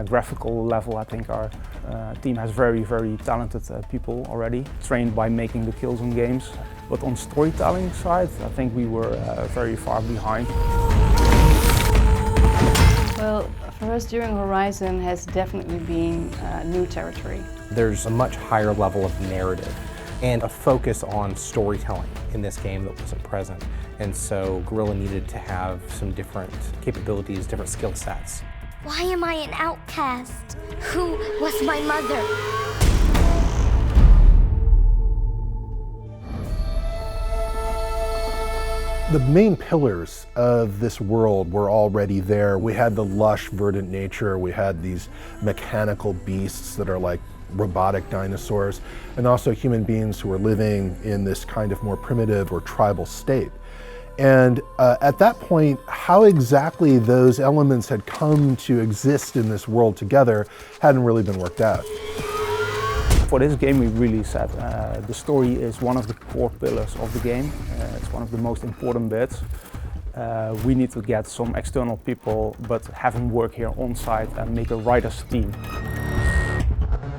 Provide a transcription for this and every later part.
graphical level, I think our team has very talented people already, trained by making the kills in games. But on storytelling side, I think we were very far behind. Well, for us during Horizon has definitely been new territory. There's a much higher level of narrative and a focus on storytelling in this game that wasn't present. And so Guerrilla needed to have some different capabilities, different skill sets. Why am I an outcast? Who was my mother? The main pillars of this world were already there. We had the lush, verdant nature. We had these mechanical beasts that are like robotic dinosaurs, and also human beings who were living in this kind of more primitive or tribal state. And at that point, how exactly those elements had come to exist in this world together hadn't really been worked out. For this game we really said the story is one of the core pillars of the game. It's one of the most important bits. We need to get some external people, but have them work here on site and make a writer's team.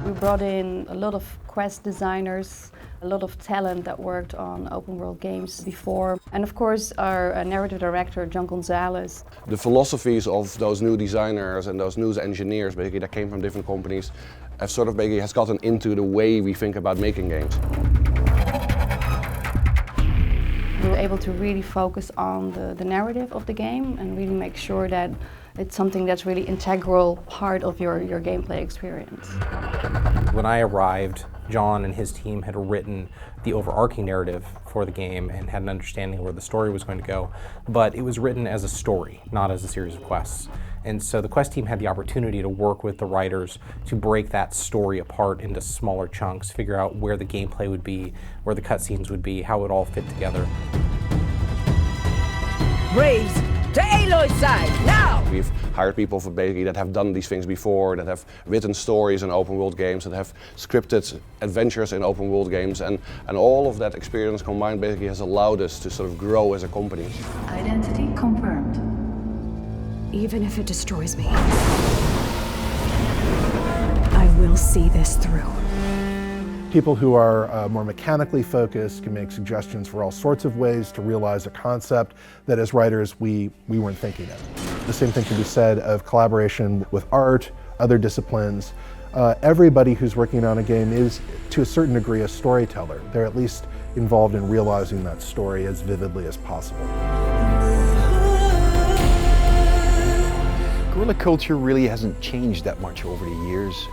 We brought in a lot of quest designers, a lot of talent that worked on open world games before. And of course our narrative director, John Gonzalez. The philosophies of those new designers and those new engineers basically that came from different companies have sort of basically has gotten into the way we think about making games. We were able to really focus on the narrative of the game and really make sure that it's something that's really integral part of your gameplay experience. When I arrived, John and his team had written the overarching narrative for the game and had an understanding of where the story was going to go, but it was written as a story, not as a series of quests. And so the quest team had the opportunity to work with the writers to break that story apart into smaller chunks, figure out where the gameplay would be, where the cutscenes would be, how it would all fit together. Braves, to Aloy's side, now! We've hired people for basically that have done these things before, that have written stories in open world games, that have scripted adventures in open world games, and all of that experience combined basically has allowed us to sort of grow as a company. Identity confirmed. Even if it destroys me, I will see this through. People who are more mechanically focused can make suggestions for all sorts of ways to realize a concept that as writers we weren't thinking of. The same thing can be said of collaboration with art, other disciplines. Everybody who's working on a game is to a certain degree a storyteller. They're at least involved in realizing that story as vividly as possible. Guerrilla culture really hasn't changed that much over the years.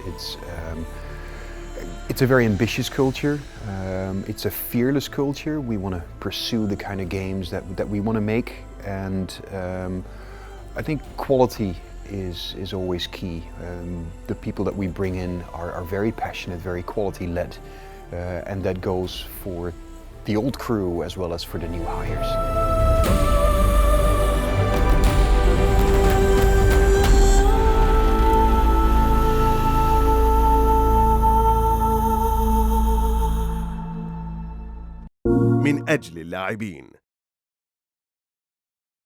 It's a very ambitious culture. It's a fearless culture. We want to pursue the kind of games that we want to make, and I think quality is always key. The people that we bring in are very passionate, very quality-led, and that goes for the old crew as well as for the new hires. من أجل اللاعبين.